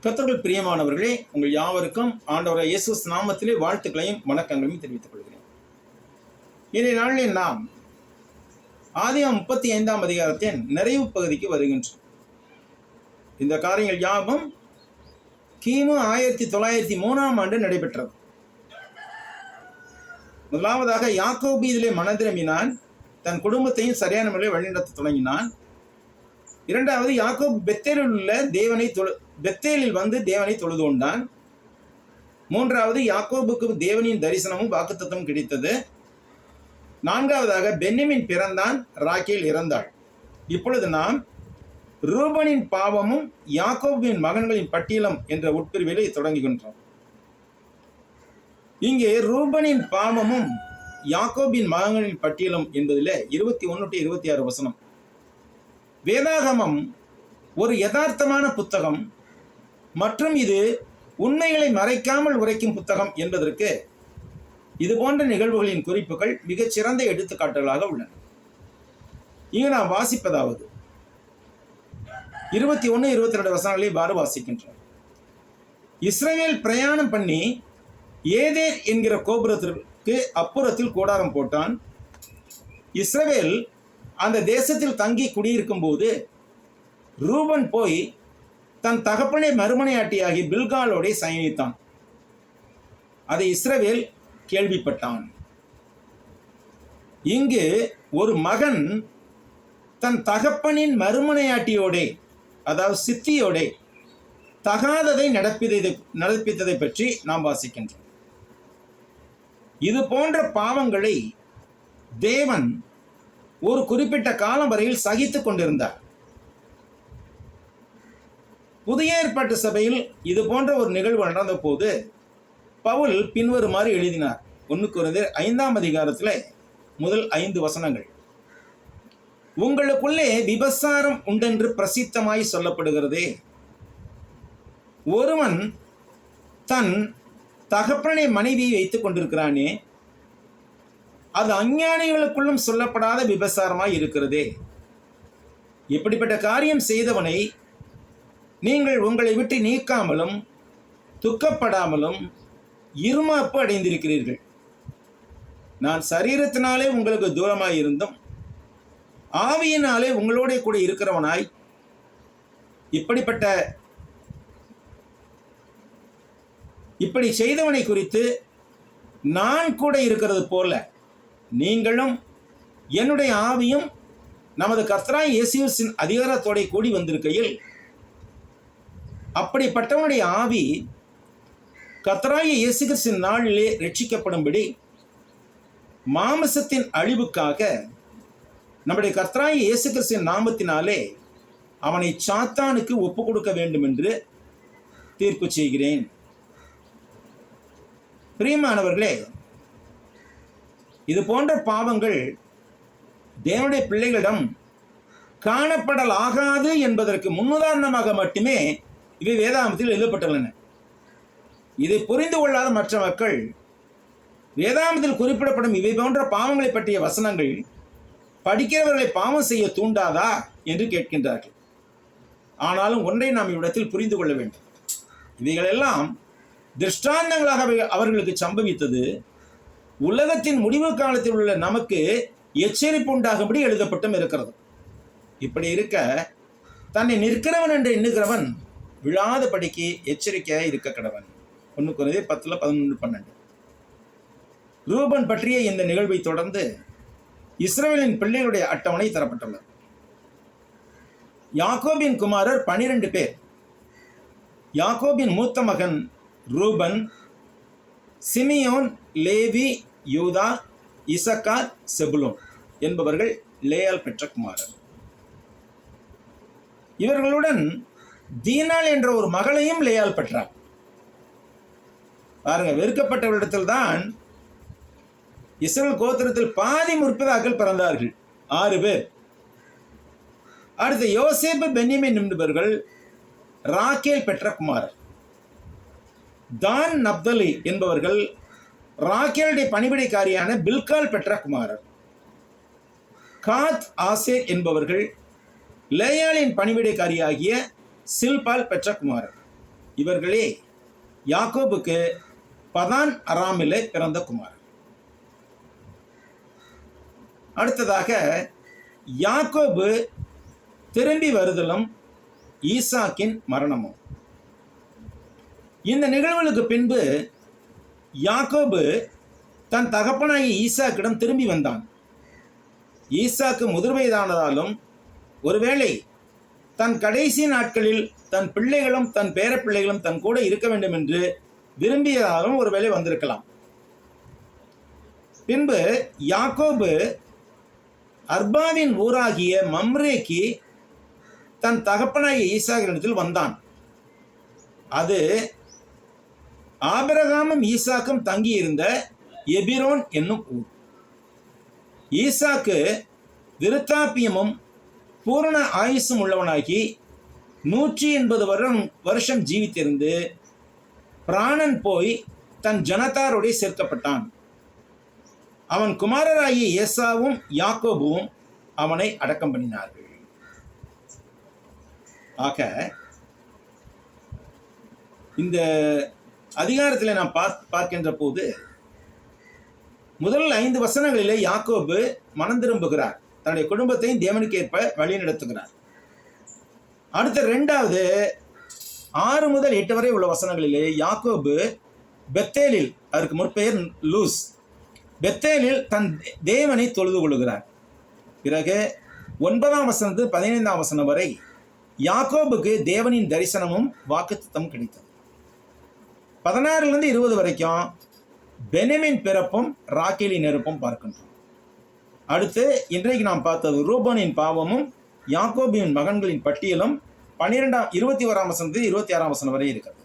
கர்த்தருக்குள் பிரியமானவர்களே, உங்கள் யாவருக்கும் ஆண்டவராகிய இயேசு நாமத்திலே வாழ்த்துக்களையும் வணக்கங்களையும் தெரிவித்துக் கொள்கிறேன். இன்றைய நாளில் நாம் ஆதியாகமம் 35ஆம் அதிகாரத்தின் நிறைவு பகுதிக்கு வருகின்றோம். இந்த காரியங்கள் யாவும் கிமு 1903ஆம் ஆண்டு நடைபெற்றது. முதலாவதாக யாக்கோபு இதிலே மனதிரும்பினான், தன் குடும்பத்தையும் சரியான முறையில் வழிநடத்த தொடங்கினான். இரண்டாவது, யாக்கோபு பெத்தேலில் வந்து தேவனை தொழுது கொண்டான். மூன்றாவது, யாக்கோபுக்கு தேவனின் தரிசனமும் வாக்குத்தத்தமும் கிடைத்தது. நான்காவதாக, பென்யமீன் பிறந்தான், ராகேல் இறந்தாள். இப்பொழுது நாம் ரூபனின் பாவமும் யாக்கோபின் மகன்களின் பட்டியலும் என்ற உட்பிரிவிலை தொடங்குகின்றோம். இங்கே ரூபனின் பாவமும் யாக்கோபின் மகன்களின் பட்டியலும் என்பதில் 21-26 வசனம். வேதாகமம் ஒரு யதார்த்தமான புத்தகம் மற்றும் இது உண்மைகளை மறைக்காமல் உரைக்கும் புத்தகம் என்பதற்கு இது போன்ற நிகழ்வுகளின் குறிப்புகள் மிகச்சிறந்த எடுத்துக்காட்டுகளாக உள்ளன. இங்கு நாம் வாசிப்பதாவது 21-22 வசனங்களை இவ்வாறு வாசிக்கின்றோம். இஸ்ரவேல் பிரயாணம் பண்ணி ஏதேர் என்கிற கோபுரத்திற்கு அப்புறத்தில் கூடாரம் போட்டான். இஸ்ரவேல் அந்த தேசத்தில் தங்கி குடியிருக்கும் போது ரூபன் போய் தன் தகப்பனை மறுமனையாட்டியாகி பில்காலோடே சயனித்தான். அதை இஸ்ரவேல் கேள்விப்பட்டான். இங்கு ஒரு மகன் தன் தகப்பனின் மறுமனையாட்டியோடே, அதாவது சித்தியோடே தகாததை நடப்பித்ததை பற்றி நாம் வாசிக்கின்றோம். இது போன்ற பாவங்களை தேவன் ஒரு குறிப்பிட்ட காலம் வரையில் சகித்துக் கொண்டிருந்தார். புதிய ஏற்பாட்டு சபையில் இது போன்ற ஒரு நிகழ்வு நடந்த போது பவுல் பின்வருமாறு எழுதினார். 1 கொரிந்தியர் 5ஆம் அதிகாரத்தில் முதல் 5 வசனங்கள். உங்களுக்குள்ளே விபசாரம் உண்டென்று பிரசித்தமாய் சொல்லப்படுகிறதே. ஒருவன் தன் தகப்பனை மனைவியை வைத்துக் கொண்டிருக்கிறானே, அது அஞ்ஞானிகளுக்குள்ளும் சொல்லப்படாத விபசாரமாய் இருக்கிறதே. இப்படிப்பட்ட காரியம் செய்தவனை நீங்கள் உங்களை விட்டு நீக்காமலும் துக்கப்படாமலும் இருமாப்பு அடைந்திருக்கிறீர்கள். நான் சரீரத்தினாலே உங்களுக்கு தூரமாய் இருந்தும் ஆவியினாலே உங்களோட கூட இருக்கிறவனாய் இப்படி செய்தவனை குறித்து நான் கூட இருக்கிறது போல நீங்களும் என்னுடைய ஆவியும் நமது கர்த்தராகிய இயேசுவின் அதிகாரத்தோட கூடி வந்திருக்கையில், அப்படிப்பட்டவனுடைய ஆவி கர்த்தராகிய இயேசு கிறிஸ்துவின் நாளிலே ரட்சிக்கப்படும்படி மாமிசத்தின் அழிவுக்காக நம்முடைய கர்த்தராகிய இயேசு கிறிஸ்துவின் நாமத்தினாலே அவனை சாத்தானுக்கு ஒப்பு கொடுக்க வேண்டும் என்று தீர்ப்பு செய்கிறேன். பிரியமானவர்களே, இது போன்ற பாவங்கள் தேவனுடைய பிள்ளைகளிடம் காணப்படலாகாது என்பதற்கு முன்னுதாரணமாக மட்டுமே இவை வேதாகமத்தில் எழுதப்பட்டுள்ளன. இதை புரிந்து கொள்ளாத மற்ற மக்கள் வேதாகமத்தில் குறிப்பிடப்படும் இவை போன்ற பாவங்களை பற்றிய வசனங்கள் படிக்கிறவர்களை பாவம் செய்ய தூண்டாதா என்று கேட்கின்றார்கள். ஆனாலும் ஒன்றை நாம் இவ்விடத்தில் புரிந்து கொள்ள வேண்டும். இவைகளெல்லாம் திருஷ்டாந்தங்களாக அவர்களுக்கு சம்பவித்தது உலகத்தின் முடிவு காலத்தில் உள்ள நமக்கு எச்சரிப்பு உண்டாகும்படி எழுதப்பட்டும் இருக்கிறது. இப்படி இருக்க தன்னை நிற்கிறவன் என்று எண்ணுகிறவன் விழாத படிக்கு எச்சரிக்கையாக இருக்க கடவன். 1 கொரிந்தியர் 10:11-12. ரூபன் பற்றிய இந்த நிகழ்வை தொடர்ந்து இஸ்ரவேலின் பிள்ளைகளுடைய அட்டவணை தரப்பட்டுள்ளது. யாக்கோபின் குமாரர் 12 பேர். யாக்கோபின் மூத்த மகன் ரூபன், சிமியோன், லேவி, யூதா, இசக்கார், செபுலோன் என்பவர்கள் லேயால் பெற்ற குமாரர். இவர்களுடன் தீனாள் என்ற ஒரு மகளையும் லேயால் பெற்றார். பாருங்க, வெறுக்கப்பட்டவரிடத்தில் தான் இஸ்ரவேல் கோத்திரத்தில் பாதி முற்பிதாக்கள் பிறந்தார்கள், 6 பேர். அடுத்து யோசேப்பு, பென்யமீன் என்பவர்கள் ராகேல் பெற்ற குமாரர். தான், நப்தலி என்பவர்கள் ராகேலுடைய பணிவிடைக்காரியான பில்கால் பெற்ற குமாரர். காத், ஆசேர் என்பவர்கள் லேயாளின் பணிவிடைக்காரியாகிய சில்பால் பெற்ற குமாரர். இவர்களே யாக்கோபுக்கு பதான் அராமிலே பிறந்த குமாரன். அடுத்ததாக யாக்கோபு திரும்பி வருதலும் ஈசாக்கின் மரணமும். இந்த நிகழ்வுகளுக்கு பின்பு யாக்கோபு தன் தகப்பனாகிய ஈசாக்கிடம் திரும்பி வந்தான். ஈசாக்கு முதிர்வயதானதாலும் ஒருவேளை தன் கடைசி நாட்களில் தன் பிள்ளைகளும் தன் பேரப்பிள்ளைகளும் தன் கூட இருக்க வேண்டும் என்று விரும்பியதாலும் ஒருவேளை வந்திருக்கலாம். பின்பு யாக்கோபு அர்பாவின் ஊராகிய மம்ரேக்கு தன் தகப்பனாகிய ஈசாக்கினிடத்தில் வந்தான். அது ஆபிரகாமும் ஈசாக்கும் தங்கியிருந்த எபிரோன் என்னும் ஊர். ஈசாக்கு விருத்தாப்பியமும் பூரண ஆயுசும் உள்ளவனாகி 180 வருஷம் ஜீவித்திருந்து பிராணன் போய் தன் ஜனத்தாரோட சேர்க்கப்பட்டான். அவன் குமாரராகிய ஏசாவும் யாக்கோபுவும் அவனை அடக்கம் பண்ணினார்கள். ஆக இந்த அதிகாரத்தில் நாம் பார்க்கின்ற போது முதல் 5 வசனங்களிலே யாக்கோபு மனம் திரும்புகிறார், தன்னுடைய குடும்பத்தையும் தேவனுக்கு ஏற்ப வழி நடத்துகிறார். அடுத்த 2வது 6 முதல் 8 வரை உள்ள வசனங்களிலே யாக்கோபு பெத்தேலில், அதற்கு முற்பெயர் லூஸ், பெத்தேலில் தன் தேவனை தொழுது கொள்கிறார். பிறகு 9ஆம் வசனத்து 15ஆம் வசனம் வரை யாக்கோபுக்கு தேவனின் தரிசனமும் வாக்குத்தத்தமும் கிடைத்தது. 16லிருந்து 20 வரைக்கும் பெனமின் பிறப்பும் ராக்கேலின் நெருப்பும் பார்க்கின்றோம். அடுத்து இன்றைக்கு நாம் பார்த்தது ரூபனின் பாவமும் யாக்கோபின் மகன்களின் பட்டியலும் 21ஆம் வசனத்து 26ஆம் வசனம் வரை இருக்கிறது.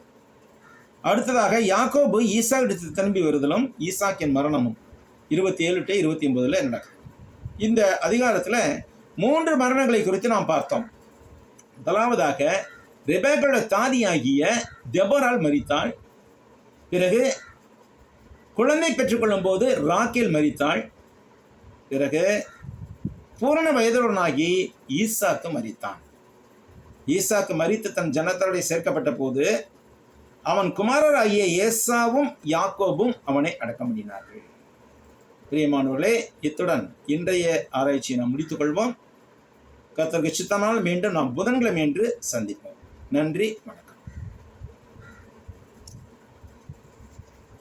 அடுத்ததாக யாக்கோபு ஈசாக் எடுத்து திரும்பி வருதலும் ஈசாக்கின் மரணமும் 27 to 29 நடக்குது. இந்த அதிகாரத்தில் 3 மரணங்களை குறித்து நாம் பார்த்தோம். முதலாவதாக ரெபேக்காவோட தாதியாகிய தெபோராள் மரித்தாள். பிறகு குழந்தை பெற்றுக்கொள்ளும் போது ராக்கேல் மரித்தாள். பிறகு பூரண வயதுடனாகி ஈசாக்கு மரித்தான். ஈசாக்கு மரித்து தன் ஜனத்தோடு சேர்க்கப்பட்ட போது அவன் குமாரராகிய ஏசாவும் யாக்கோபும் அவனை அடக்கம் பண்ணினார்கள். பிரியமானவர்களே, இத்துடன் இன்றைய ஆராய்ச்சியை நாம் முடித்துக் கொள்வோம். கர்த்தருக்கு சித்தமானால் மீண்டும் நாம் புதன்கிழமை என்று சந்திப்போம். நன்றி, வணக்கம்.